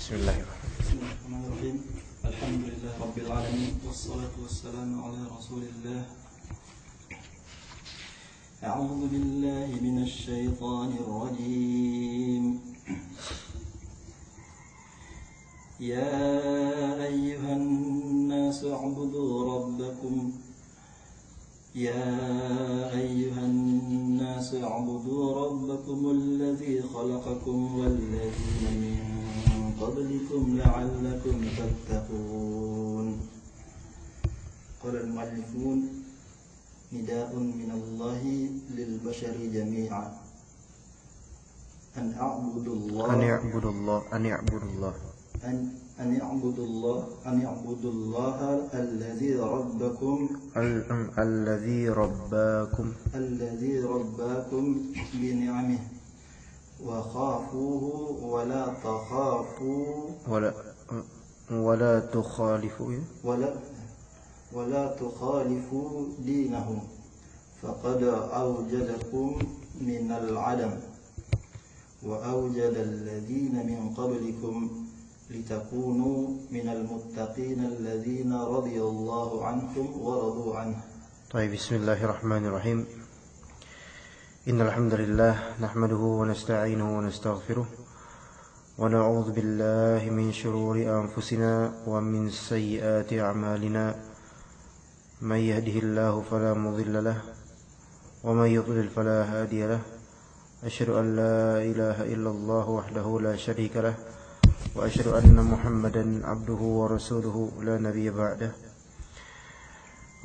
Bismillahirrahmanirrahim. Alhamdulillah Rabbil Alamin. Wassalatu wassalamu ala Rasulillah. A'udhu billahi minasy syaithanir rajim. Ya ayyuhan nasu u'budu rabbakum. Ya ayyuhan nasu u'budu rabbakumul ladzi khalaqakum wal ladzina min qablikum la'allakum tattaqun. Qala al-mu'allifun nida'un minallahi lil bashari jami'an an a'budullah alladzi rabbakum bi ni'amihi wa khafuhu wa la takhafu wa la tukhalifu dinahu faqad awjadakum min al-'adam wa awjada alladhina min qablikum litakunu min al-muttaqina alladhina radiyallahu anhum wa radu anhu. Baik, bismillahirrahmanirrahim. Innal hamdalillah nahmaduhu wa nasta'inuhu wa nastaghfiruh wa na'udzu billahi min shururi anfusina wa min sayyiati a'malina. May yahdihillahu fala mudilla lahu wa may yudlil fala hadiya lahu. Asyhadu an la ilaha illallah wahdahu la syarika lahu wa asyhadu anna Muhammadan 'abduhu wa rasuluhu la nabiyya ba'dahu.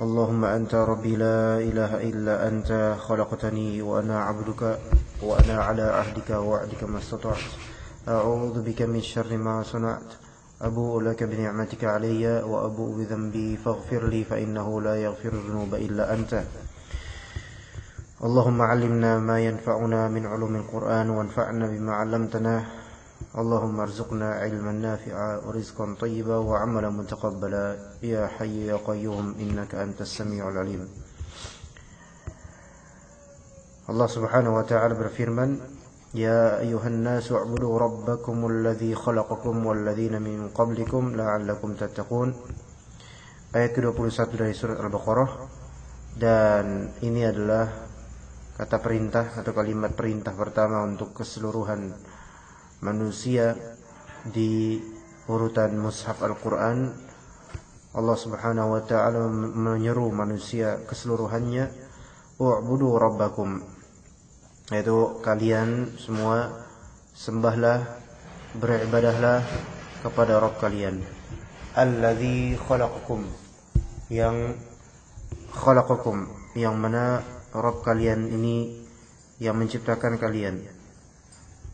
Allahumma anta rabbi la ilaha illa anta khalaqtani wa ana 'abduka wa ana 'ala 'ahdika wa wa'dika mastata'tu. A'udzu bika min syarri ma sana'tu. Abu'u laka bi ni'matika 'alayya wa abu'u bi dhanbi faghfir li fa innahu la yaghfiru dhunuba illa anta. Allahumma 'allimna ma yanfa'una min 'ulumil Qur'an wanfa'na bima 'allamtana. Allahumma arzuqna ilman nafi'a wa rizqan tayyiba wa 'amalan mutaqabbala ya hayyu ya qayyum innaka antas sami'ul 'alim. Allah Subhanahu wa ta'ala berfirman, ya ayyuhan nasu u'budu rabbakumul ladzi khalaqakum wal ladzina min qablikum la'allakum tattaqun. Ayat ke-21 dari surat Al-Baqarah. Dan ini adalah kata perintah atau kalimat perintah pertama untuk keseluruhan manusia di urutan mushaf Al-Quran. Allah Subhanahu wa ta'ala menyeru manusia keseluruhannya, u'budu rabbakum, yaitu kalian semua sembahlah, beribadahlah kepada Rabb kalian. Alladzi khalaqakum, yang khalaqakum, yang mana Rabb kalian ini yang menciptakan kalian.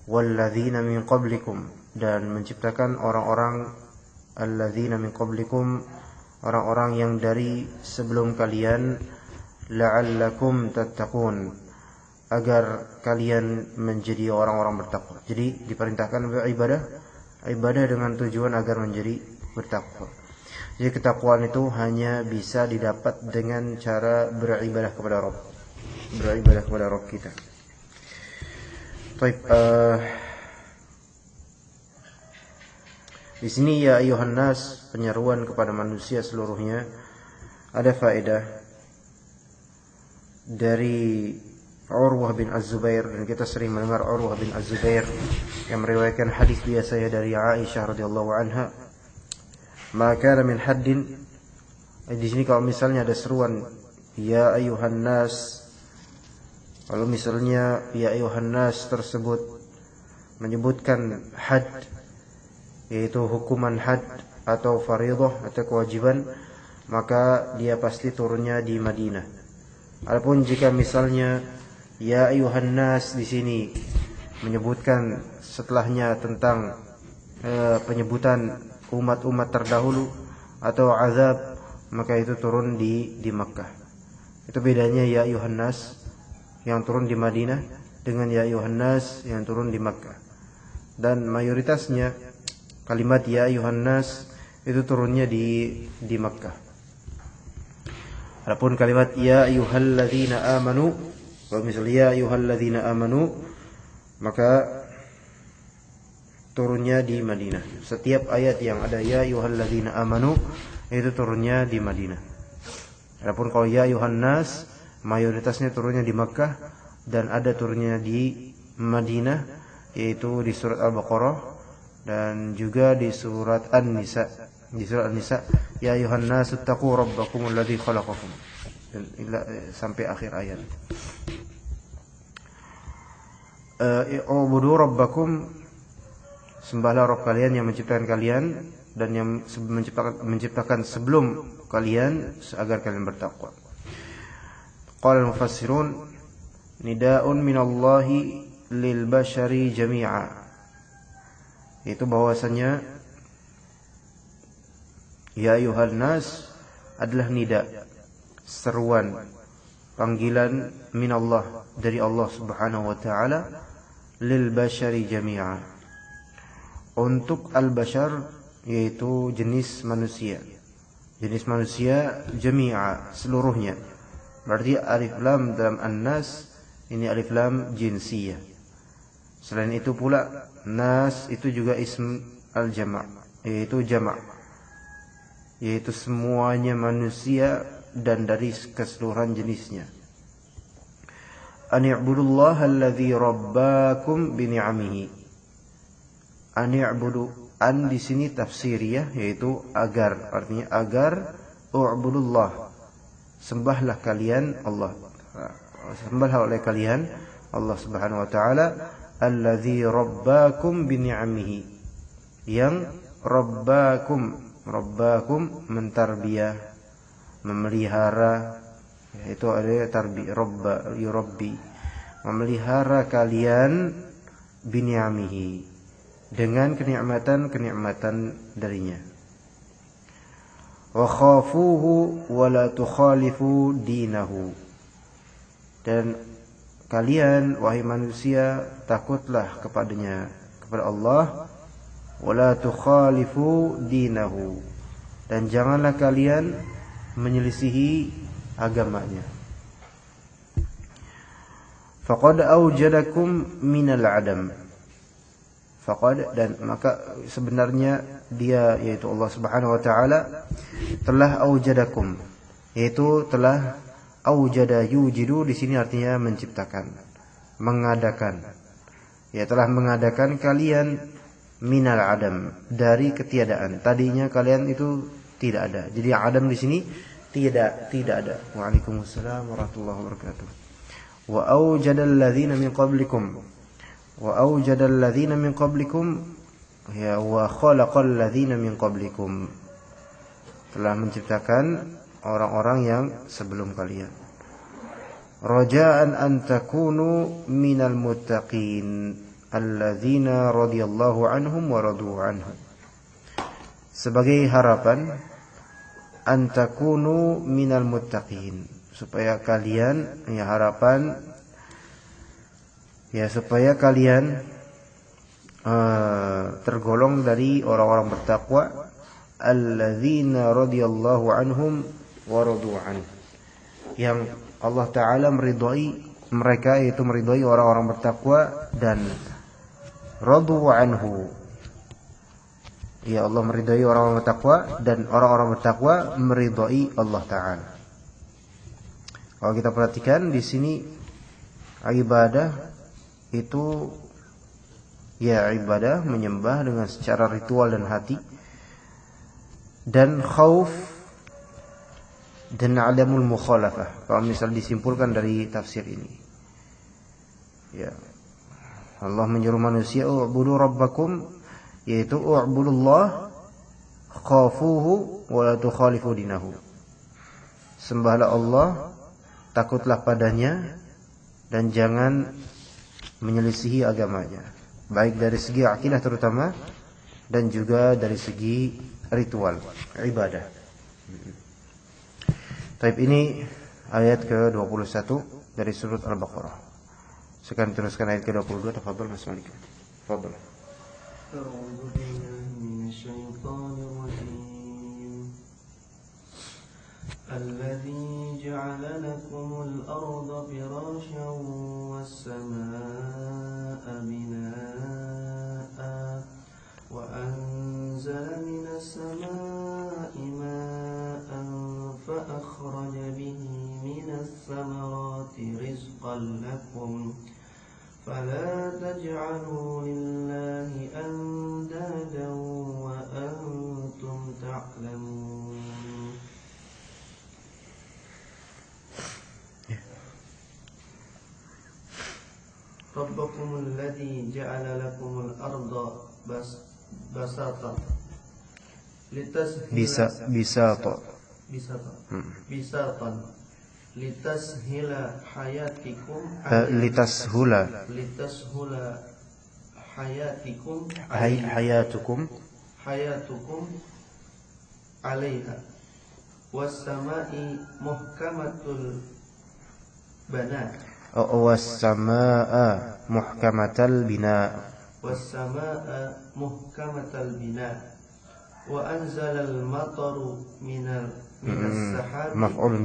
Walladzina min qablikum, dan menciptakan orang-orang, alladzina min qablikum, orang-orang yang dari sebelum kalian, la'allakum tattaqun, agar kalian menjadi orang-orang bertakwa. Jadi diperintahkan beribadah dengan tujuan agar menjadi bertakwa. Jadi ketakwaan itu hanya bisa didapat dengan cara beribadah kepada Rabb, beribadah kepada Rabb kita. Baik, di sini ya ayuhan nas, penyeruan kepada manusia seluruhnya. Ada faedah dari Urwah bin Az-Zubair, dan kita sering mendengar Urwah bin Az-Zubair yang meriwayatkan hadis biasanya dari Aisyah radhiyallahu anha. Maka min haddin, di sini kalau misalnya ada seruan ya ayuhan nas, kalau misalnya ya ayuhan nas tersebut menyebutkan had, yaitu hukuman had atau fardhah atau kewajiban, maka dia pasti turunnya di Madinah. Adapun jika misalnya ya ayuhan nas di sini menyebutkan setelahnya tentang penyebutan umat-umat terdahulu atau azab, maka itu turun di Makkah. Itu bedanya ya ayuhan nas yang turun di Madinah dengan ya ayuhan nas yang turun di Makkah. Dan mayoritasnya kalimat ya ayuhan nas itu turunnya di Makkah. Adapun kalimat ya ayyuhalladzina amanu, kalau misalnya ya ayyuhalladzina amanu, maka turunnya di Madinah. Setiap ayat yang ada ya ayyuhalladzina amanu itu turunnya di Madinah. Adapun kalau ya ayyuhan nas mayoritasnya turunnya di Makkah dan ada turunnya di Madinah, yaitu di surat Al-Baqarah dan juga di surat An-Nisa. Di surat An-Nisa ya ayyuhan nas taqu rabbakumul ladzi khalaqakum sampai akhir ayat. Ubudu rabbakum, sembahlah Rabb kalian yang menciptakan kalian dan yang menciptakan sebelum kalian agar kalian bertakwa. Qala al-mufassirun nida'un minallahi lil bashari jami'a, itu bahwasanya ya ayyuhan nas adalah nida, seruan, panggilan minallah dari Allah Subhanahu wa taala lil bashari jami'a, untuk al-bashar yaitu jenis manusia. Jenis manusia jami'a, seluruhnya. Berarti alif lam dalam an-nas ini alif lam jinsiyah. Selain itu pula nas itu juga ism al-jama', yaitu jama', yaitu semuanya manusia dan dari keseluruhan jenisnya. An i'budullaha alladzi rabbakum bi ni'amihi. An i'budu, an di sini tafsiriyah yaitu agar, artinya agar u'budullah, sembahlah kalian Allah, sembahlah oleh kalian Allah Subhanahu wa taala alladzi rabbakum bi ni'amihi, yang rabbakum, rabbakum mentarbiyah, memelihara, itu ada tarbi, robba, yurabbi, memelihara kalian bini'amihi, dengan kenikmatan-kenikmatan darinya. Wa khafuhu wa la tukhalifu dinahu, dan kalian wahai manusia takutlah kepadanya, kepada Allah, wa la tukhalifu dinahu, dan janganlah kalian menyelisihi agamanya. Faqad aujadakum minal adam. Faqad, dan maka sebenarnya dia yaitu Allah Subhanahu wa taala telah aujadakum, yaitu telah aujada yujidu di sini artinya menciptakan, mengadakan. Ya, telah mengadakan kalian minal adam, dari ketiadaan. Tadinya kalian itu tidak ada. Jadi adam di sini tidak ada. Waalaikumsalam warahmatullahi wabarakatuh. Wa aujadal ladzina min qablikum. Wa aujadal ladzina min qablikum, ya, wa khalaqal ladzina min qablikum, telah menciptakan orang-orang yang sebelum kalian. Raja'an an takunu minal muttaqin alladzina radhiyallahu anhum wa radu anhu, sebagai harapan antakunu minal muttaqin, supaya kalian, ya harapan, ya supaya kalian tergolong dari orang-orang bertakwa, alladzina radhiyallahu anhum wa radu anhu, yang Allah taala meridhai mereka, yaitu meridhai orang-orang bertakwa, dan radu anhu, ya Allah meridhai orang-orang bertakwa dan orang-orang bertakwa meridhai Allah taala. Kalau kita perhatikan di sini ibadah itu, ya ibadah menyembah dengan secara ritual dan hati, dan khauf dan adamul mukhalafah. Kalau misal disimpulkan dari tafsir ini, ya Allah menyuruh manusia u'budu rabbakum, yaitu u'budullah khafuhu wa la tukhalifu dinahu, sembahlah Allah, takutlah padanya, dan jangan menyelisihi agamanya, baik dari segi akidah terutama dan juga dari segi ritual ibadah. Taib, ini ayat ke-21 dari surat Al-Baqarah. Sekarang teruskan ayat ke-22. Tafadhol Mas Malik. Tafadhol. أعوذ بالله من الشيطان الرجيم الذي جعل لكم الأرض فراشا والسماء بناء وأنزل من السماء ماء فأخرج به من الثمرات رزقا لكم فلا تجعلوا لله أندادا وأنتم تعلمون. ربكم الذي جعل لكم الأرض بساطا لتسهل حياتكم حياتكم عليها والسماء محكمة البناء والسماء محكمة البناء وأنزل المطر من السحاب مفعول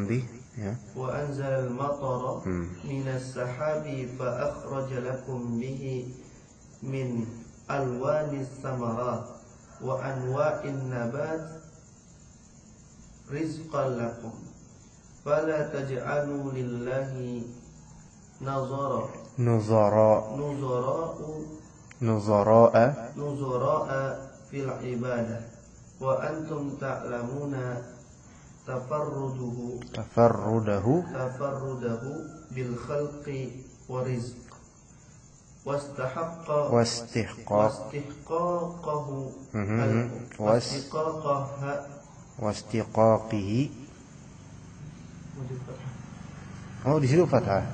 به ya. وأنزل المطر من السحاب فأخرج لكم به من ألوان الثمرات وأنواع النبات رزقا لكم فلا تجعلوا لله نظراء في العبادة وأنتم تعلمون تفرده بالخلق ورزق واستحقاقه Oh, di situ fathah.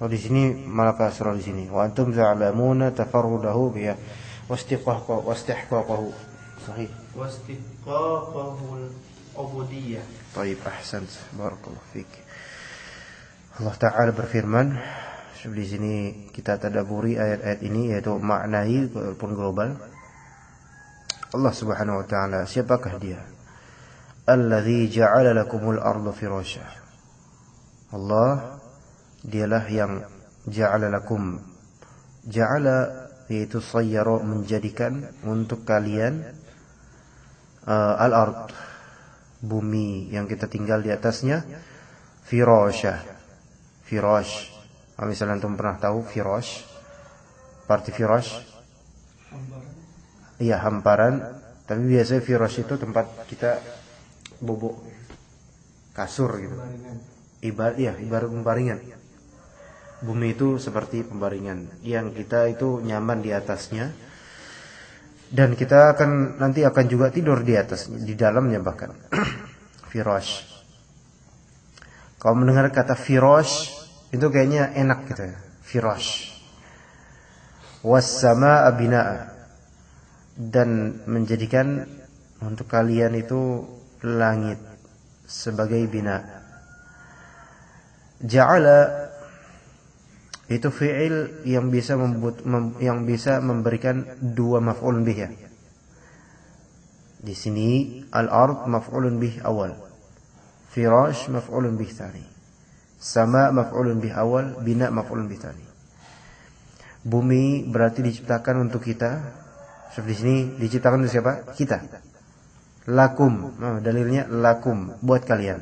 Oh, di sini malah kasrah di sini. Wa antum ta'lamuna tafarrudahu biha wastihqaqahu. Sahih. Wastihqaqahu al-ubudiyyah. Baik, ahsan. Barakallahu fik. Allah Ta'ala berfirman, di sini kita tadabburi ayat-ayat ini yaitu maknai walaupun global. Allah Subhanahu wa Ta'ala, siapakah Dia? Alladzi ja'ala lakumul arda firasya. Allah dialah yang ja'ala lakum. Ja'ala yaitu sayyara menjadikan untuk kalian al-ard bumi yang kita tinggal di atasnya firasya. Firash. Misalnya antum pernah tahu firash? Parti firash? Iya, hamparan. Tapi biasanya firash itu tempat kita bobok kasur gitu. Ibarat pembaringan. Bumi itu seperti pembaringan yang kita itu nyaman di atasnya. Dan kita nanti akan juga tidur di atasnya, di dalamnya bahkan. Firash. Kalau mendengar kata firash itu kayaknya enak gitu ya. Firash. Was-samaa'a binaa'a. Dan menjadikan untuk kalian itu langit sebagai bina. Ja'ala itu fi'il yang bisa memberikan dua maf'ul bih ya. Di sini al-ard maf'ulun bih awal. Firash maf'ulun bih tsani. Sama maf'ulun bih awal, bina maf'ulun bih tsani. Bumi berarti diciptakan untuk kita. Seperti sini diciptakan untuk siapa? Kita. Lakum, dalilnya lakum, buat kalian.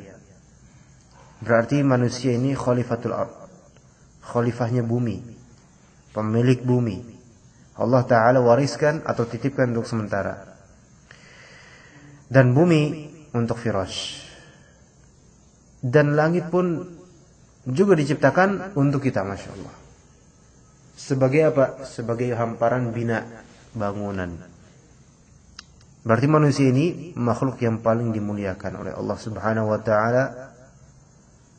Berarti manusia ini khalifatul ard, khalifahnya bumi, pemilik bumi. Allah Ta'ala wariskan atau titipkan untuk sementara. Dan bumi untuk firash. Dan langit pun juga diciptakan untuk kita, Masya Allah. Sebagai apa? Sebagai hamparan bina bangunan. Berarti manusia ini makhluk yang paling dimuliakan oleh Allah Subhanahu wa Ta'ala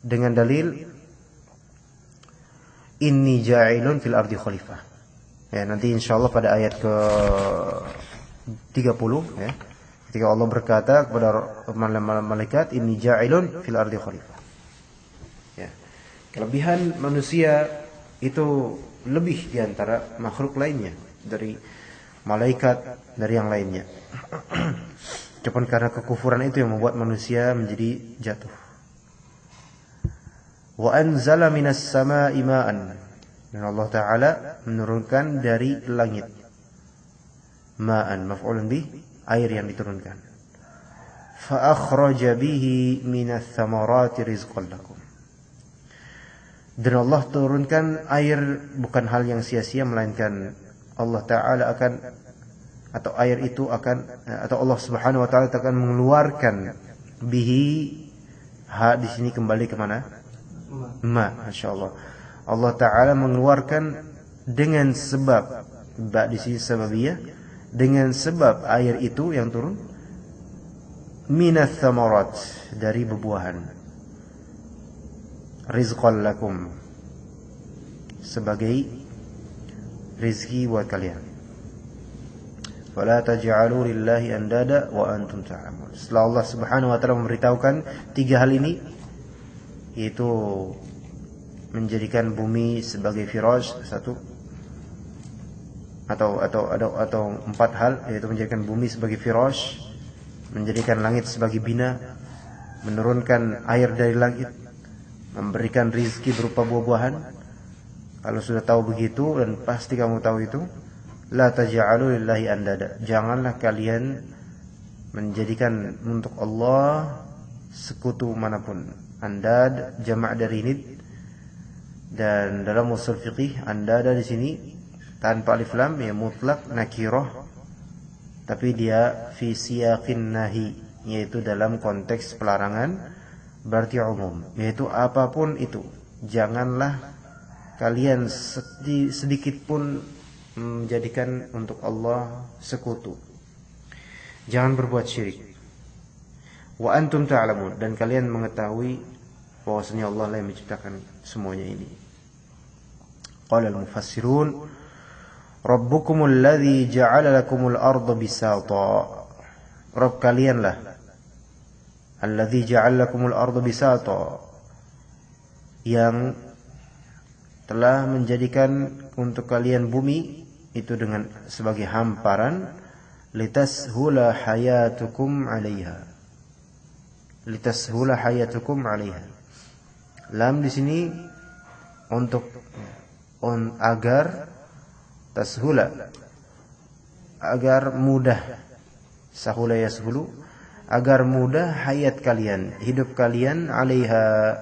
dengan dalil inni ja'ilun fil ardi khalifah. Ya, nanti insyaallah pada ayat ke 30 ya. Ketika Allah berkata kepada malaikat inni ja'ilun fil ardi khalifah. Ya. Kelebihan manusia itu lebih di antara makhluk lainnya dari malaikat, dari yang lainnya. Cuman karena kekufuran itu yang membuat manusia menjadi jatuh. Wa anzala minas samaa'i ma'an. Dan Allah Ta'ala menurunkan dari langit ma'an, maf'ulun bih, air yang diturunkan. Fa akhraja bihi minats thamarati rizqan lakum. Dan Allah turunkan air bukan hal yang sia-sia, melainkan Allah Ta'ala akan, atau air itu akan, atau Allah Subhanahu Wa Ta'ala akan mengeluarkan bihi, ha di sini kembali ke mana? Ma, masyaallah. Allah Ta'ala mengeluarkan dengan sebab, ba di sini sababiyah, dengan sebab air itu yang turun, minats thamarat, dari buah-buahan, rizqan lakum, sebagai rizki buat kalian. Fala taj'alu lillahi andada wa antum ta'lamun. Setelah Allah Subhanahu wa taala memberitahukan tiga hal ini, yaitu menjadikan bumi sebagai firash, satu, atau empat hal, yaitu menjadikan bumi sebagai firash, menjadikan langit sebagai bina, menurunkan air dari langit, memberikan rizki berupa buah-buahan. Kalau sudah tahu begitu, dan pasti kamu tahu itu, la taj'alu lillahi andada, janganlah kalian menjadikan untuk Allah sekutu manapun. Andad jamak dari nid, dan dalam usul fiqih andada di sini tanpa alif lam, ya mutlak nakirah, tapi dia fi siyaqin nahi, yaitu dalam konteks pelarangan, berarti umum, yaitu apapun itu janganlah kalian sedikit pun menjadikan untuk Allah sekutu. Jangan berbuat syirik. Wa antum ta'lamun, dan kalian mengetahui bahwasanya Allah lah yang menciptakan semuanya ini. Qala al-mufassirun, Rabbukumul ladzi ja'ala lakumul arda bisata. Rabb kalianlah alladzi ja'ala lakumul arda bisata, yang telah menjadikan untuk kalian bumi itu dengan sebagai hamparan, litashula hayatukum 'alaiha. Litashula hayatukum 'alaiha. Lam di sini untuk agar tashula, agar mudah, sahula yashulu, agar mudah hayat kalian, hidup kalian, 'alaiha.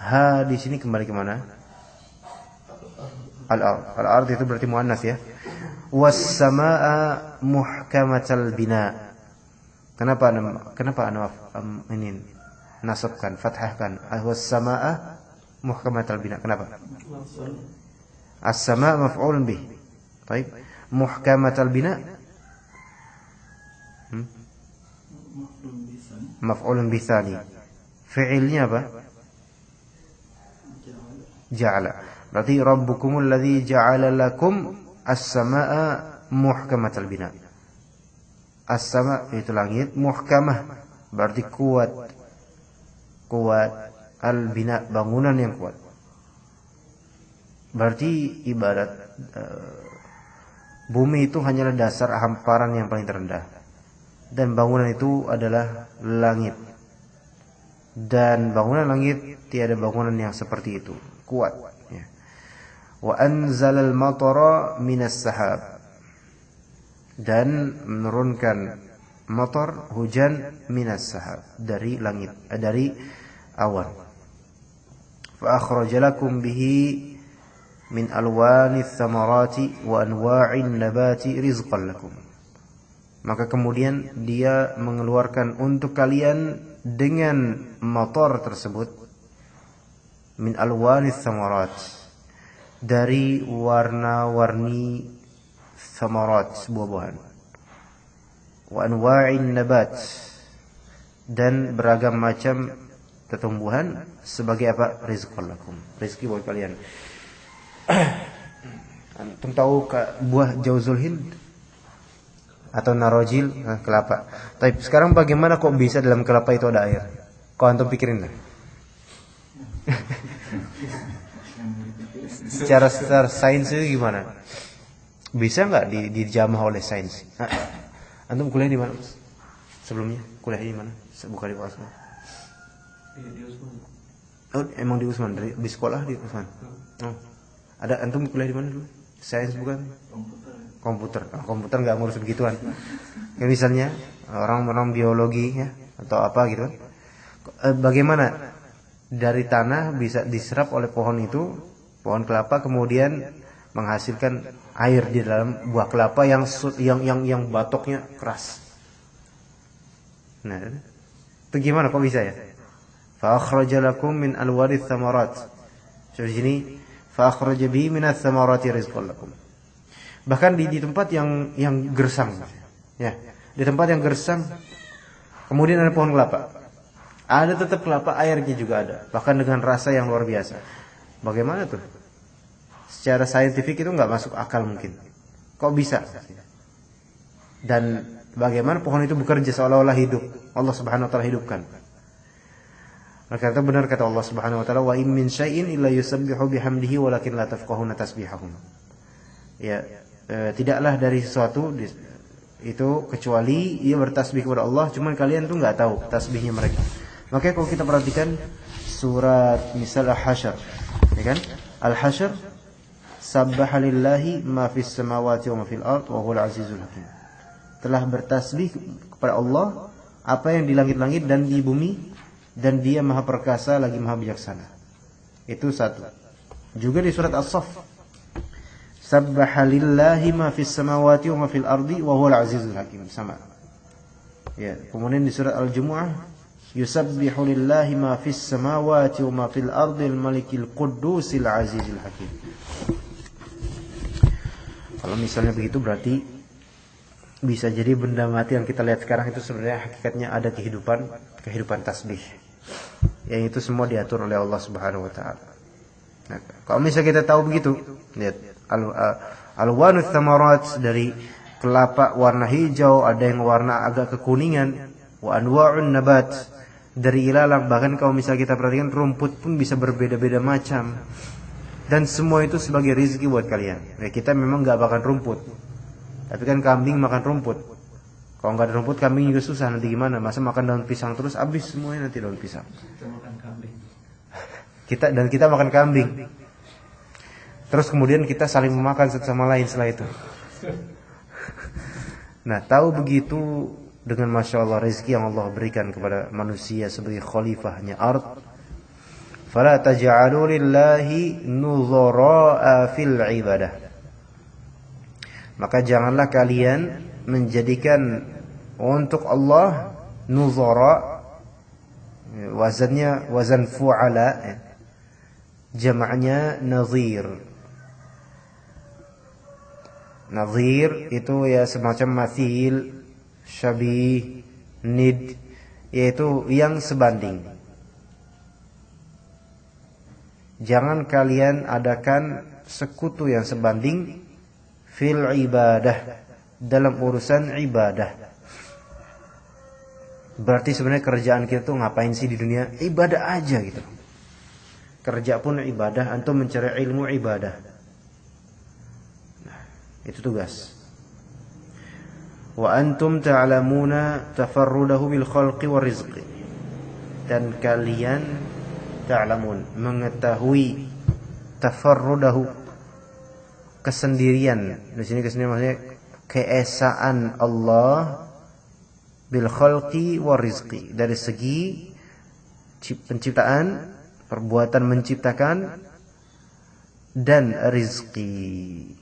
Ha di sini kembali ke mana? Al-ard. Al-ard itu berarti muannas ya. Was-samaa'a muhkamatal bina. Kenapa ana ini nasabkan, fathahkan was-samaa'a muhkamatal bina? Kenapa? As-sama' maf'ulun bih. Baik. Muhkamatal bina maf'ulun bih tsani. Fi'ilnya apa? Ja'ala. Berarti Rabbukumul ladzi ja'ala lakum as-samaa'a muhkamatal bina. As-sama' itu langit, muhkamah berarti kuat. Kuat, al-bina bangunan yang kuat. Berarti ibarat bumi itu hanyalah dasar hamparan yang paling terendah, dan bangunan itu adalah langit. Dan bangunan langit tiada bangunan yang seperti itu, kuat ya. Wa anzalal matara minas sahab, dan menurunkan matar, hujan, minas sahab, dari langit, dari awan. Fa akhrajalakum bihi min alwanith thamarati wa anwa'in nabati rizqan lakum. Maka kemudian dia mengeluarkan untuk kalian dengan matar tersebut, min alwanith thamarat, dari warna-warni thamarat, buah-buahan, wa anwa'in nabat, dan beragam macam tumbuhan, sebagai apa? Rizqan lakum, rezeki buat kalian. Antum tahu buah Jauzul Hind atau narojil, kelapa. Tapi sekarang bagaimana kok bisa dalam kelapa itu ada air? Kok antum pikirin lah. Secara sains itu gimana? Bisa nggak dijamah oleh sains? Antum kuliah di mana? Sebelumnya kuliah di mana? Bukan di Usman. Di Usman. Oh, emang di Usman, di sekolah di Usman. Oh. Ada antum kuliah di mana dulu? Sains bukan? Komputer. komputer. Komputer nggak ngurus begituan. Ya, misalnya orang biologi ya atau apa gitu. Bagaimana dari tanah bisa diserap oleh pohon itu, pohon kelapa, kemudian menghasilkan air di dalam buah kelapa yang batoknya keras. Nah, itu gimana kok bisa ya? Fa akhraja lakum min alwarith thamarat. So di sini fa akhraja bi min ats-tsamarati rizqan lakum. Bahkan di tempat yang gersang. Ya, di tempat yang gersang kemudian ada pohon kelapa. Ada tetap kelapa, airnya juga ada, bahkan dengan rasa yang luar biasa. Bagaimana tuh? Secara saintifik itu nggak masuk akal mungkin. Kok bisa? Dan bagaimana pohon itu bekerja seolah-olah hidup? Allah Subhanahu wa taala hidupkan. Maka itu benar kata Allah Subhanahu wa taala, wa in min syai'in illa yusabbihu bihamdihi walakin la tafqahuna tasbihahum. Ya, tidaklah dari sesuatu itu kecuali ia bertasbih kepada Allah, cuman kalian tuh nggak tahu tasbihnya mereka. Makanya kalau kita perhatikan surat misal Al-Hasyr, ya kan? Al-Hasyr, sabbaha lillahi ma fis samawati wa ma fil ard wa huwal azizul hakim. Telah bertasbih kepada Allah apa yang di langit-langit dan di bumi, dan Dia Maha Perkasa lagi Maha Bijaksana. Itu satu. Juga di surat As-Saff, sabbaha lillahi ma fis samawati wa ma fil ardi wa huwal azizul hakim, sama. Ya, kemudian di surat Al-Jumu'ah, yusabbihu lillahi ma fis samawati wa ma fil ardi al-malikil quddusil azizil hakim. Kalau misalnya begitu berarti bisa jadi benda mati yang kita lihat sekarang itu sebenarnya hakikatnya ada kehidupan tasbih. Yang itu semua diatur oleh Allah Subhanahu wa taala. Nah, kalau misalnya kita tahu begitu, lihat alwanus thamarat, dari kelapa warna hijau, ada yang warna agak kekuningan, wa anwa'un nabat, dari ilalang, bahkan kalau misalnya kita perhatikan rumput pun bisa berbeda-beda macam. Dan semua itu sebagai rezeki buat kalian. Ya, kita memang gak makan rumput, tapi kan kambing makan rumput. Kalau nggak ada rumput, kambing juga susah. Nanti gimana? Masa makan daun pisang terus, habis semuanya nanti daun pisang. Kita makan kambing. Kita makan kambing. Terus kemudian kita saling memakan satu sama lain setelah itu. Nah, tahu begitu dengan masya Allah rezeki yang Allah berikan kepada manusia sebagai khalifahnya ard. Fala taj'alu lillahi nuzura'a fil ibadah. Maka janganlah kalian menjadikan untuk Allah nuzara, wazannya wazan fu'ala, jamaknya nazir. Nazir itu ya semacam mathil, syabih, nid, yaitu yang sebanding. Jangan kalian adakan sekutu yang sebanding fil ibadah, dalam urusan ibadah. Berarti sebenarnya kerjaan kita tuh ngapain sih di dunia? Ibadah aja gitu. Kerja pun ibadah, antum mencari ilmu ibadah. Nah, itu tugas. Wa antum ta'lamuna tafarrudahu bil khalqi war rizqi. Dan kalian ta'lamun, mengetahui tafarrudahu, kesendirian. Di sini kesendirian maksudnya keesaan Allah bil khalqi war rizqi, dari segi penciptaan, perbuatan menciptakan dan rizki.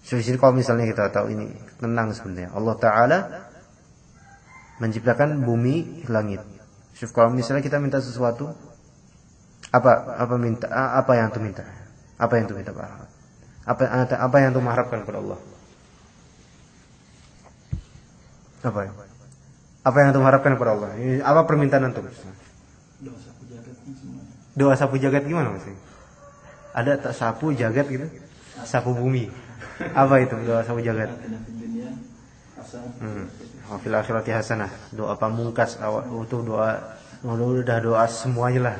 So, di sini kalau misalnya kita tahu ini tenang sebenarnya. Allah Taala menciptakan bumi, langit. So, kalau misalnya kita minta sesuatu, apa yang tu minta? Apa yang tu minta Pak? Apa yang tu mengharapkan kepada Allah? Apa yang tu mengharapkan kepada Allah? Apa permintaan antum? Doa sapu jagat semua. Doa sapu jagat gimana maksudnya? Ada tak sapu jagat gitu? Sapu bumi. Apa itu doa sapu jagat? Fil akhirati hasanah. Doa pamungkas itu udah doa semuanya lah.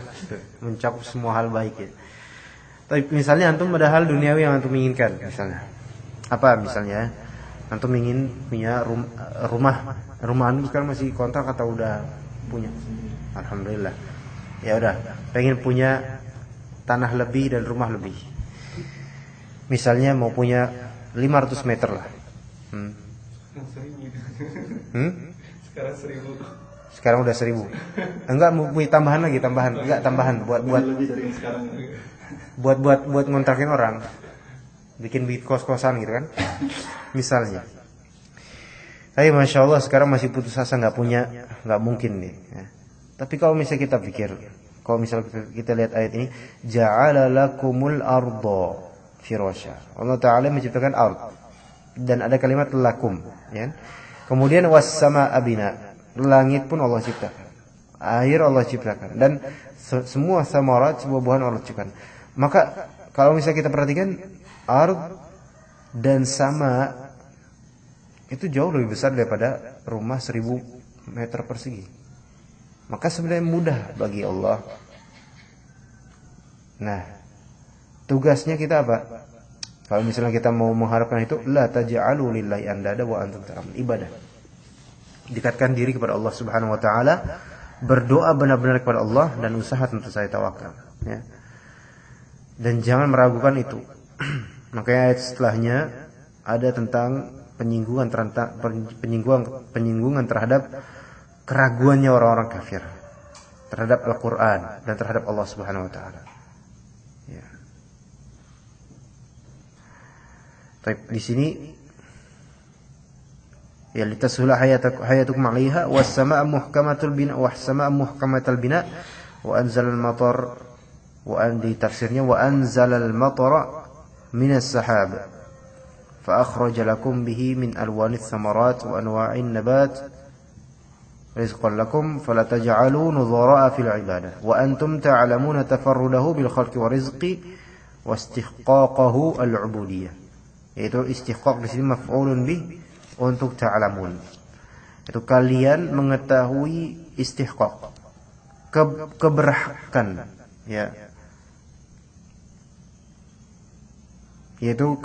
Mencakup semua hal baik ya. Tapi misalnya antum ada hal duniawi yang antum inginkan, misalnya. Apa misalnya? Antum ingin punya rumah antum sekarang masih kontrak atau udah punya? Alhamdulillah. Ya udah, pengen punya tanah lebih dan rumah lebih. Misalnya mau punya 500 meter lah. Sekarang 1000. Sekarang udah 1000. Enggak, mau tambahan lagi, tambahan buat Lebih dari yang sekarang. buat ngontrakin orang. Bikin kos-kosan gitu kan. Misalnya. Tapi Masya Allah sekarang masih putus asa, nggak mungkin nih. Ya. Tapi kalau misalnya kita pikir, kalau misalnya kita lihat ayat ini, ja'ala lakumul arda firasya. Allah Ta'ala menciptakan ard. Dan ada kalimat lakum. Ya. Kemudian was-samaa bina. Langit pun Allah ciptakan. Air Allah ciptakan. Dan semua samarat, semua buah Allah ciptakan. Maka kalau misalnya kita perhatikan, ard dan sama itu jauh lebih besar daripada rumah 1000 meter persegi. Maka sebenarnya mudah bagi Allah. Nah, tugasnya kita apa? Kalau misalnya kita mau mengharapkan itu, la taj'alu lillahi andada wa antum ta'lamun, ibadah. Dekatkan diri kepada Allah Subhanahu wa taala, berdoa benar-benar kepada Allah dan usaha tentu saya tawakal, ya. Dan jangan meragukan itu. Makanya ayat setelahnya ada tentang penyinggungan terhadap keraguannya orang-orang kafir terhadap Al-Qur'an dan terhadap Allah Subhanahu wa taala. Ya. Di sini ya litashula hayatukum 'alaiha was-samaa'a muhkamatul bina was-samaa'a muhkamatul bina wa anzalal matar wa di tafsirnya wa anzalal matara minas sahab fa akhraja lakum bihi min alwanith thamarat wa anwa'in nabat rizqan lakum fala taj'alu nudhara'a fil 'ibadah wa antum ta'lamuna tafarrudahu bil khalqi wa rizqi wa istihqaqahu al-'ubudiyyah. Yaitu istihqaq di sini maf'ulun bih untuk ta'lamun. Itu kalian mengetahui istihqaq, keberhakan, ya. Yaitu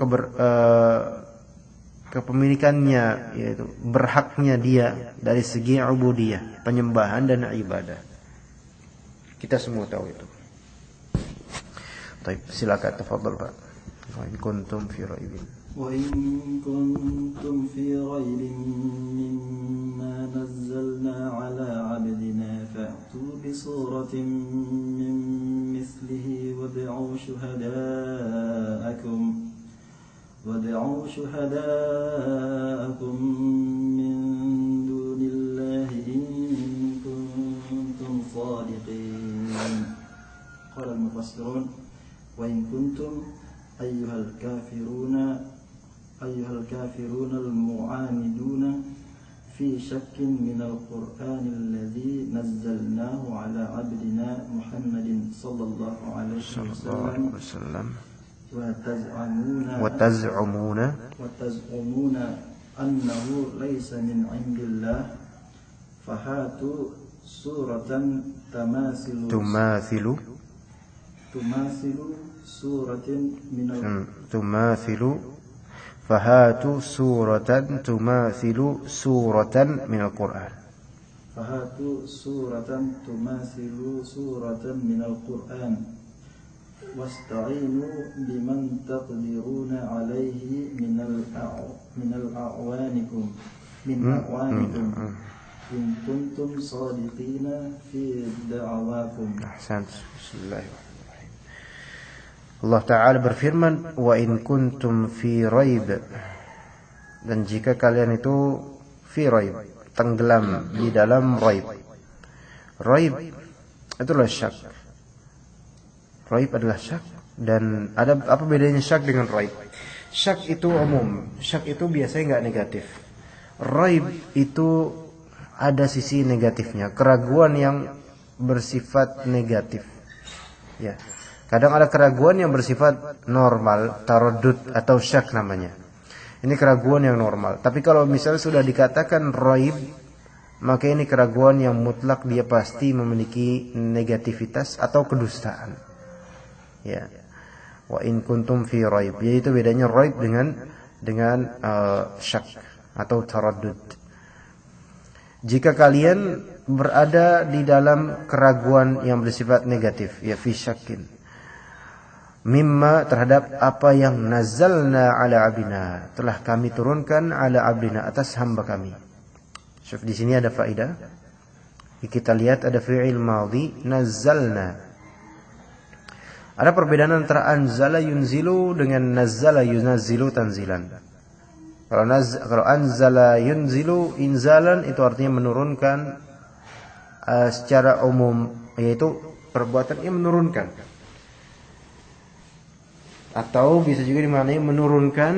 kepemilikannya, yaitu berhaknya dia dari segi ubudiyah, penyembahan dan ibadah. Kita semua tahu itu. Baik, silakan tafadhal Pak. Wa in kuntum fi raibin. وإن كنتم في ريب مما نزلنا على عبدنا فأتوا بسورة من مثله وادعوا شهداءكم من دون الله إن كنتم صادقين. قال المفسرون وإن كنتم أيها الكافرون المعاندون في شك من القرآن الذي نزلناه على عبدنا محمد صلى الله عليه وسلم وتزعمون أنه ليس من عند الله فهاتوا سورة تماثل سورة فهاتوا سورة تماثل سورة من القرآن. فهاتوا سورة تماثل سورة من القرآن واستعينوا بمن تقدرون عليه من أعوانكم إن كنتم صادقين في دعواكم. أحسنت. بسم الله. Allah Ta'ala berfirman, wa in kuntum fi raib, dan jika kalian itu fi raib, tenggelam di dalam raib. Raib itulah syak. Raib adalah syak. Dan ada apa bedanya syak dengan raib? Syak itu umum, syak itu biasanya nggak negatif. Raib itu ada sisi negatifnya, keraguan yang bersifat negatif. Ya. Kadang ada keraguan yang bersifat normal, taradud atau syak namanya. Ini keraguan yang normal. Tapi kalau misalnya sudah dikatakan raib, maka ini keraguan yang mutlak, dia pasti memiliki negativitas atau kedustaan. Ya. Wa in kuntum fi raib. Jadi itu bedanya raib dengan syak atau taradud. Jika kalian berada di dalam keraguan yang bersifat negatif, ya fi syakin. mimma terhadap apa yang nazzalna ala abdina, telah kami turunkan ala abdina atas hamba kami. Syuf, di sini ada faedah. Kita lihat ada fi'il madhi nazzalna. Ada perbedaan antara anzala yunzilu dengan nazzala yunazzilu tanzilan. Kalau anzala yunzilu inzalan itu artinya menurunkan secara umum, yaitu perbuatan yang menurunkan. Atau bisa juga dimaknai menurunkan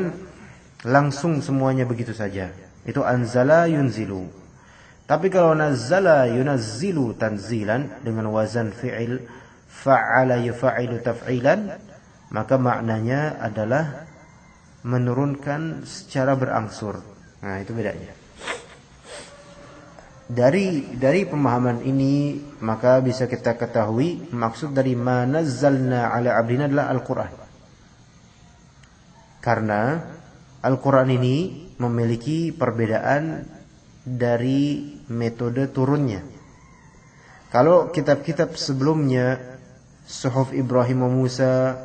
langsung semuanya begitu saja. Itu anzala yunzilu. Tapi kalau nazzala yunazzilu tanzilan dengan wazan fi'il fa'ala yufa'ilu taf'ilan, maka maknanya adalah menurunkan secara berangsur. Nah, itu bedanya. Dari pemahaman ini maka bisa kita ketahui maksud dari ma nazzalna ala abdina adalah Al-Qur'an. Karena Al-Quran ini memiliki perbedaan dari metode turunnya. Kalau kitab-kitab sebelumnya, Suhuf Ibrahim wa Musa,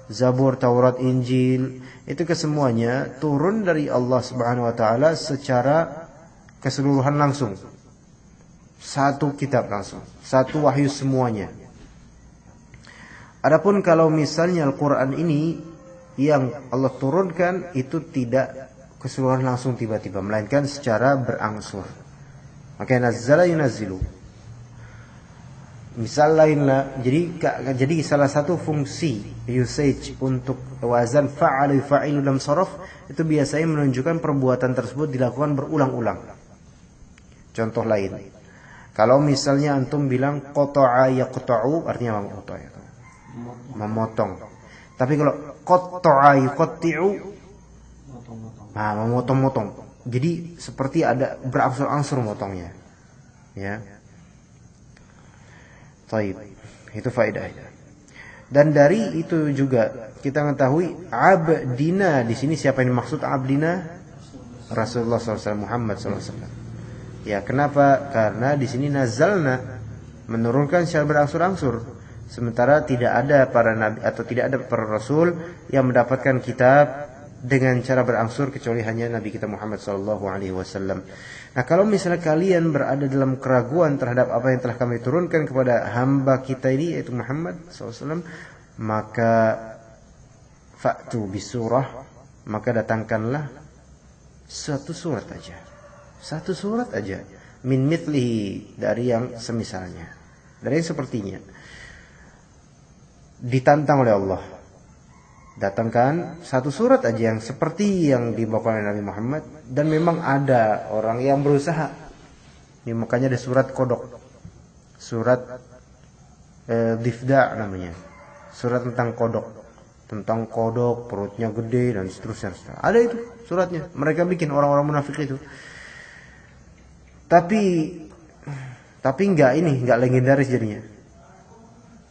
Zabur, Taurat, Injil, itu kesemuanya turun dari Allah Subhanahu wa taala secara keseluruhan langsung. Satu kitab langsung, satu wahyu semuanya. Adapun kalau misalnya Al-Quran ini yang Allah turunkan itu tidak keseluruhan langsung tiba-tiba, melainkan secara berangsur. Maka nazzala yunazzilu. Misal lainlah, jadi salah satu fungsi usage untuk wazan fa'ala yufa'ilu dalam sharaf itu biasanya menunjukkan perbuatan tersebut dilakukan berulang-ulang. Contoh lain, kalau misalnya antum bilang qata'a yaqta'u, artinya memotong. Tapi kalau qatta'a yuqatti'u, memotong-motong. Jadi seperti ada berangsur-angsur motongnya. Ya. Baik, itu faedahnya. Dan dari itu juga kita mengetahui abdina di sini siapa yang dimaksud abdina? Rasulullah SAW, Muhammad SAW. Ya, kenapa? Karena di sini nazalna, menurunkan secara berangsur-angsur. Sementara tidak ada para nabi atau tidak ada para rasul yang mendapatkan kitab dengan cara berangsur kecuali hanya Nabi kita Muhammad SAW. Nah, kalau misalnya kalian berada dalam keraguan terhadap apa yang telah kami turunkan kepada hamba kita ini yaitu Muhammad SAW, maka fa'tu bisurah, maka datangkanlah satu surat aja min mithlihi, dari yang semisalnya, dari yang sepertinya. Ditantang oleh Allah, datangkan satu surat aja yang seperti yang dibawakan oleh Nabi Muhammad. Dan memang ada orang yang berusaha. Ini makanya ada surat kodok, surat difda namanya, surat tentang kodok perutnya gede dan seterusnya. Ada itu suratnya, mereka bikin orang-orang munafik itu. Tapi enggak legendaris jadinya.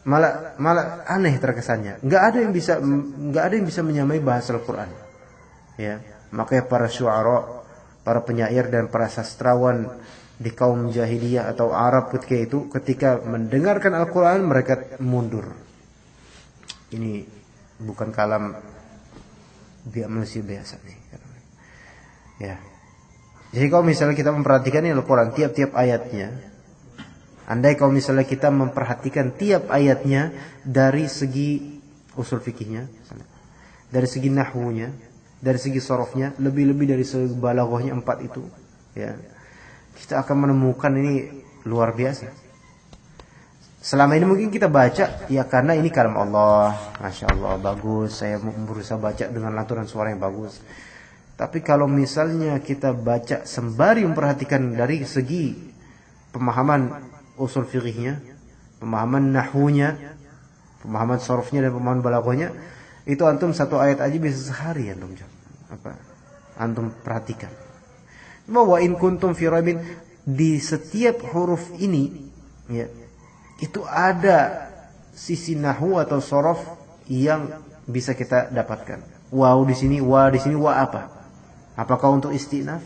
Malah aneh terkesannya. Enggak ada yang bisa menyamai bahasa Al-Qur'an. Ya, makanya para syu'ara, para penyair dan para sastrawan di kaum jahiliyah atau Arab ketika mendengarkan Al-Qur'an mereka mundur. Ini bukan kalam manusia biasa nih. Ya. Jadi kalau misalnya kita memperhatikan Al-Qur'an tiap-tiap ayatnya, andai kalau misalnya kita memperhatikan tiap ayatnya dari segi usul fikihnya, dari segi nahwunya, dari segi sorofnya, lebih-lebih dari segi balaghahnya 4 itu, ya, kita akan menemukan ini luar biasa. Selama ini mungkin kita baca ya karena ini kalam Allah, masya Allah bagus, saya berusaha baca dengan lantunan suara yang bagus. Tapi kalau misalnya kita baca sembari memperhatikan dari segi pemahaman usul fikihnya, pemahaman nahwunya, pemahaman sorofnya dan pemahaman balaghahnya, itu antum satu ayat aja bisa sehari antum perhatikan. Wa in kuntum fi raibin, di setiap huruf ini ya, itu ada sisi nahwu atau sorof yang bisa kita dapatkan. Waw di sini wa apa? Apakah untuk istinaf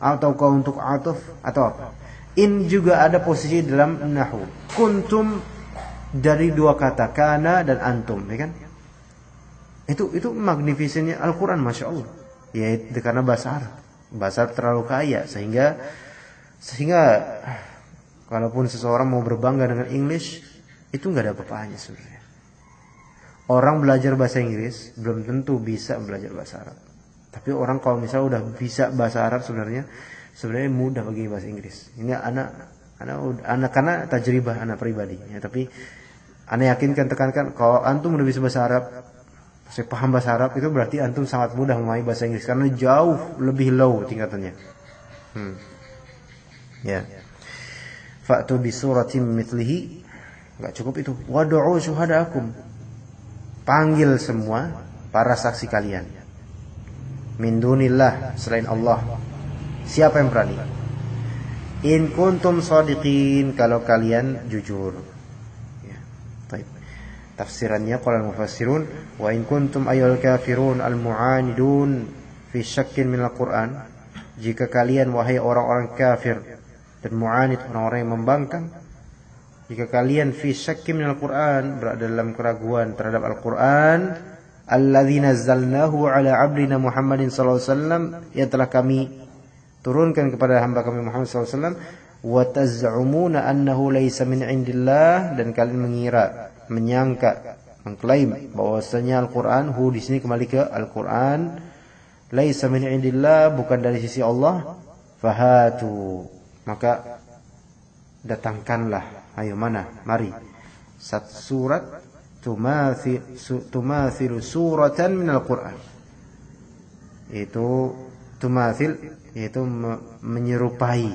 ataukah untuk atuf atau apa? In juga ada posisi dalam nahwu. Kuntum dari dua kata kana dan antum, ya kan? Itu magnificennya Al-Quran, Masya Allah. Ya, karena bahasa Arab. Bahasa Arab terlalu kaya sehingga kalaupun seseorang mau berbangga dengan English, itu nggak ada apa-apanya sebenarnya. Orang belajar bahasa Inggris belum tentu bisa belajar bahasa Arab. Tapi orang kalau misalnya udah bisa bahasa Arab sebenarnya mudah bagi bahasa Inggris. Ini anak karena tajribah anak pribadi. Ya, tapi anak yakinkan tekankan kalau antum udah bisa bahasa Arab, saya paham bahasa Arab, itu berarti antum sangat mudah memahami bahasa Inggris karena jauh lebih low tingkatannya. Ya. Fa'tu bi suratin mithlihi, enggak cukup itu. Wad'u syuhadaakum. Panggil semua para saksi kalian. Min dunillah, selain Allah. Siapa yang berani? In kuntum shadiqin, kalau kalian jujur. Ya. Baik. Tafsirannya qala al-mufassirun wa in kuntum ayyuhal kafirun al-mu'anidun fi syakkin min al-Qur'an, jika kalian wahai orang-orang kafir dan mu'anid, orang-orang yang membangkang, jika kalian fi syakkin min al-Qur'an, berada dalam keraguan terhadap Al-Qur'an, alladzi nazzalnahu ala 'abdina Muhammadin sallallahu alaihi wasallam, yang telah kami turunkan kepada hamba kami Muhammad sallallahu alaihi wasallam, wa taz'umuna annahu laysa min indillah, dan kalian menyangka, mengklaim bahwasanya Al-Qur'an, di sini kembali ke Al-Qur'an, laisa min indillah, bukan dari sisi Allah, fahatu, maka datangkanlah, ayo mana, mari, satu surat tumathilu suratan min Al-Qur'an. Itu tumathil, yaitu menyerupai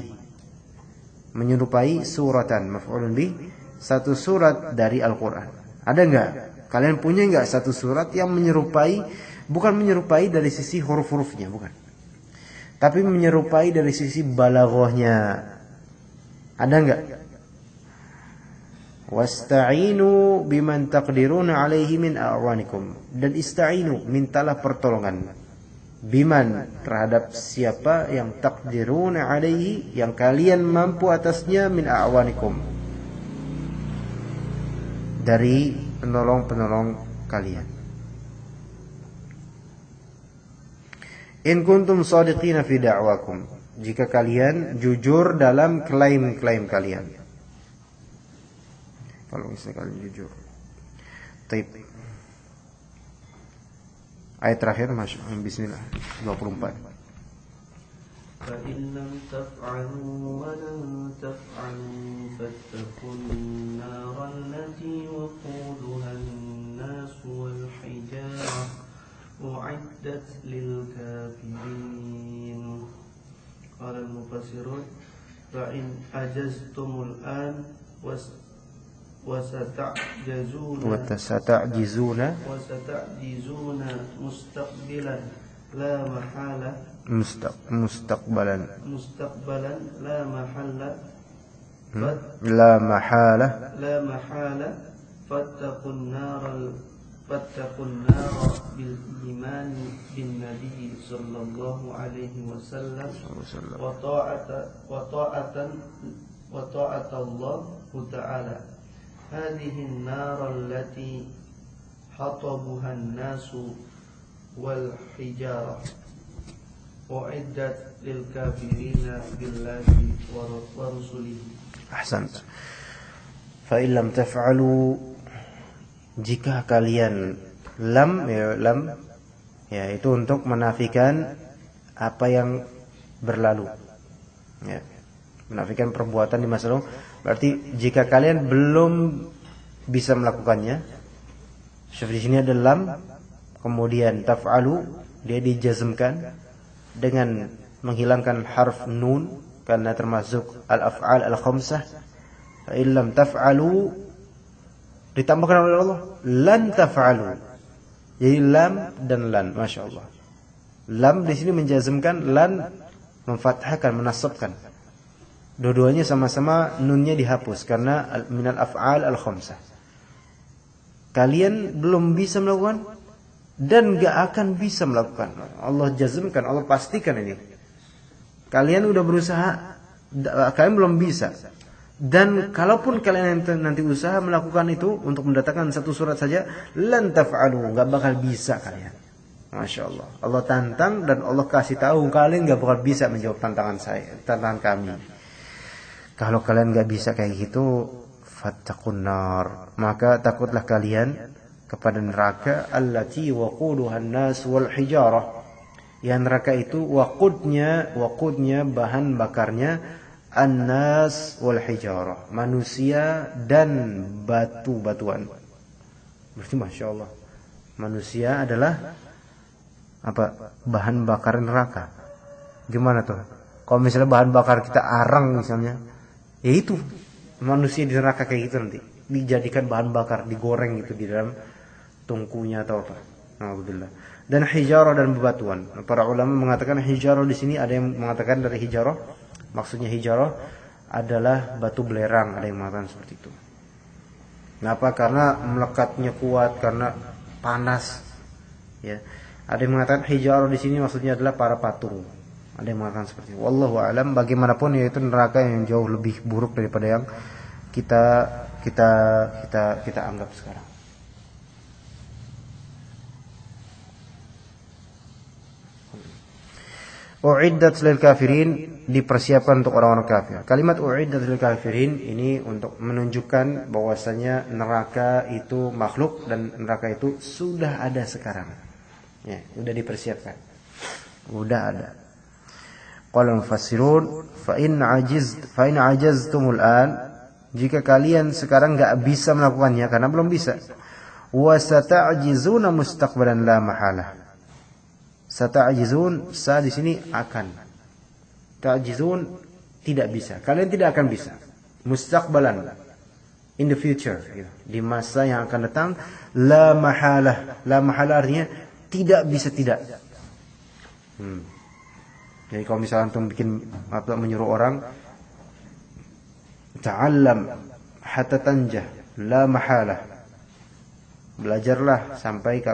suratan, maf'ulun bih, satu surat dari Al-Quran. Ada enggak? Kalian punya enggak satu surat yang menyerupai, bukan menyerupai dari sisi huruf-hurufnya, bukan, tapi menyerupai dari sisi balaghahnya. Ada enggak? Wasta'inu biman taqdiruna alaihi min a'wanikum, dan ista'inu, mintalah pertolongan, biman, terhadap siapa yang taqdiruna alaihi, yang kalian mampu atasnya, min a'wanikum, dari penolong-penolong kalian. In kuntum shadiqina fi da'wakum, jika kalian jujur dalam klaim-klaim kalian. Kalau misalnya kalian jujur. Taib. Ayat terakhir, bismillah, 24. فَإِن لَّمْ تَفْعَلُوا وَلَن تَفْعَلُوا فَاتَّقُوا النَّارَ الَّتِي وَقُودُهَا النَّاسُ وَالْحِجَارَةُ أُعِدَّتْ لِلْكَافِرِينَ. قال المفسرون فَإِنْ أَجَزْتُمُ الْآنَ وستعجزون مستقبلا لا محالة مستقبلا لا محالة فاتقوا النار بالإيمان بالنبي صلى الله عليه وسلم وطاعة الله تعالى. هذه النار التي حطبها الناس والحجارة أعدت للكافرين بالله ورسله. أحسنت. فإن لم تفعلوا, jika kalian lam ya itu untuk menafikan apa yang berlalu, ya, menafikan perbuatan di masa lalu. Berarti jika kalian belum bisa melakukannya, di sini ada lam, kemudian taf'alu, dia dijazmkan dengan menghilangkan harf nun karena termasuk al-af'al al-khamsah. Fa illam taf'alu, ditambahkan oleh Allah lan taf'alu. Jadi lam dan lan, Masya Allah. Lam di sini menjazmkan, lan memfathahkan, menasabkan. Dua-duanya sama-sama nunnya dihapus karena minal af'al al-khamsah. Kalian belum bisa melakukan dan gak akan bisa melakukan. Allah jazmkan, Allah pastikan ini. Kalian udah berusaha, kalian belum bisa. Dan kalaupun kalian nanti usaha melakukan itu untuk mendatangkan satu surat saja, lan taf'alu, enggak bakal bisa kalian. Masya Allah. Allah tantang dan Allah kasih tahu kalian enggak bakal bisa menjawab tantangan kami. Kalau kalian enggak bisa kayak gitu, fattaqun nar, maka takutlah kalian kepada neraka allati waquduhan nas wal hijarah. Yang neraka itu waqudnya bahan bakarnya an-nas wal hijarah, manusia dan batu-batuan. Berarti Masya Allah, manusia adalah apa? Bahan bakar neraka. Gimana tuh? Kalau misalnya bahan bakar kita arang misalnya, ya itu manusia di neraka kayak gitu nanti. Dijadikan bahan bakar, digoreng gitu di dalam tungkunya atau apa. Alhamdulillah. Dan hijarah dan bebatuan. Para ulama mengatakan hijarah di sini, ada yang mengatakan dari hijarah, maksudnya hijarah adalah batu belerang, ada yang mengatakan seperti itu. Kenapa? Karena melekatnya kuat, karena panas. Ya. Ada yang mengatakan hijarah di sini maksudnya adalah para patung. Ada yang mengatakan seperti itu. Wallahu a'lam. Bagaimanapun yaitu neraka yang jauh lebih buruk daripada yang kita anggap sekarang. U'iddat lil kafirin, dipersiapkan untuk orang-orang kafir. Kalimat u'iddat lil kafirin ini untuk menunjukkan bahwasanya neraka itu makhluk dan neraka itu sudah ada sekarang. Ya, sudah dipersiapkan. Sudah ada. Qala mufassirun fa in ajaztumul an, jika kalian sekarang enggak bisa melakukannya karena belum bisa, wa sata'jizuna mustaqbalan la mahalah. Sata'jizun, sa di sini akan. Ta'jizun tidak bisa. Kalian tidak akan bisa. Mustaqbalan, in the future, gitu. Di masa yang akan datang, la mahalah. La mahalah artinya tidak bisa tidak. Jadi kalau misalnya antum menyuruh orang ta'allam hatta tanjah, la mahalah. Belajarlah sampai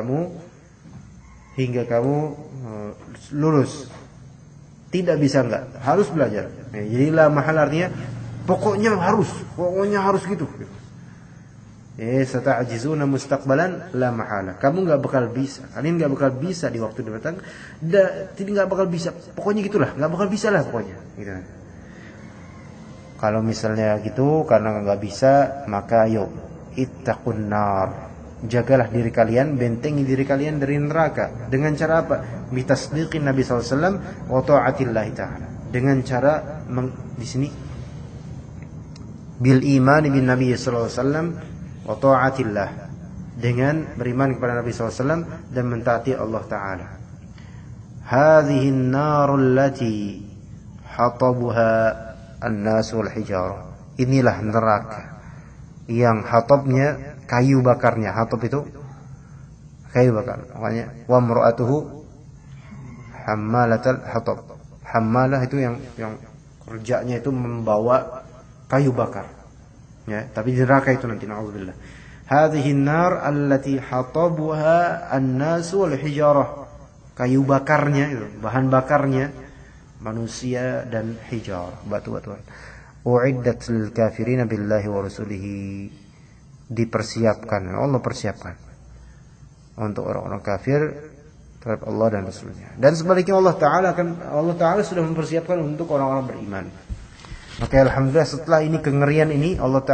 hingga kamu lulus. Tidak bisa enggak, harus belajar. Jadi la mahalah artinya pokoknya harus gitu. Sata'jizuna mustaqbalan la mahalah. Kamu enggak bakal bisa. Kalian enggak bakal bisa di waktu datang. Tidak enggak bakal bisa. Pokoknya gitulah, enggak bakal bisa lah pokoknya. Gitu. Kalau misalnya gitu karena enggak bisa, maka yuk ittaqun nar. Jagalah diri kalian, bentengi diri kalian dari neraka. Dengan cara apa? Bitasdiqin Nabi sallallahu alaihi wasallam wa ta'atillah ta'ala. Dengan cara di sini bil iman bin Nabi sallallahu alaihi wasallam wa ta'atillah, dengan beriman kepada Nabi SAW dan mentaati Allah Ta'ala. Hadhihi an-narul lati hatabuha an-nas wal hijarah. Inilah neraka yang hatabnya kayu bakarnya. Hatab itu kayu bakar. Makanya wa mar'atuhu hammalatul hatab. Hammalah itu yang kerjanya itu membawa kayu bakar. Ya, tapi di neraka itu nanti, na'udzubillah. Hadhihi an-nar allati hatabuha an-nas wal hijarah. Kayu bakarnya itu, bahan bakarnya manusia dan hijarah, batu-batuan. U'iddat lil kafirin billahi wa rasulihi. Dipersiapkan, Allah persiapkan untuk orang-orang kafir terhadap Allah dan Rasulnya. Dan sebaliknya Allah Ta'ala sudah mempersiapkan untuk orang-orang beriman. Maka alhamdulillah setelah ini kengerian ini Allah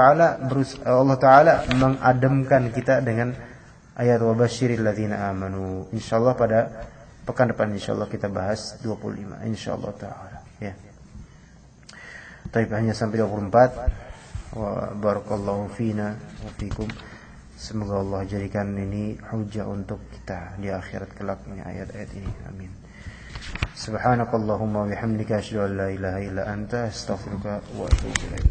Ta'ala mengademkan kita dengan ayat wa basyiril ladzina amanu. Insyaallah pada pekan depan insyaallah kita bahas 25 insyaallah Ta'ala, ya. Tapi hanya sampai 24. Wa barakallahu fina wa fikum. Semoga Allah jadikan ini hujjah untuk kita di akhirat kelak ini ayat-ayat ini. Amin. Subhanakallahumma wa bihamdika asyhadu an la ilaha illa anta astaghfiruka wa atubu ilaik.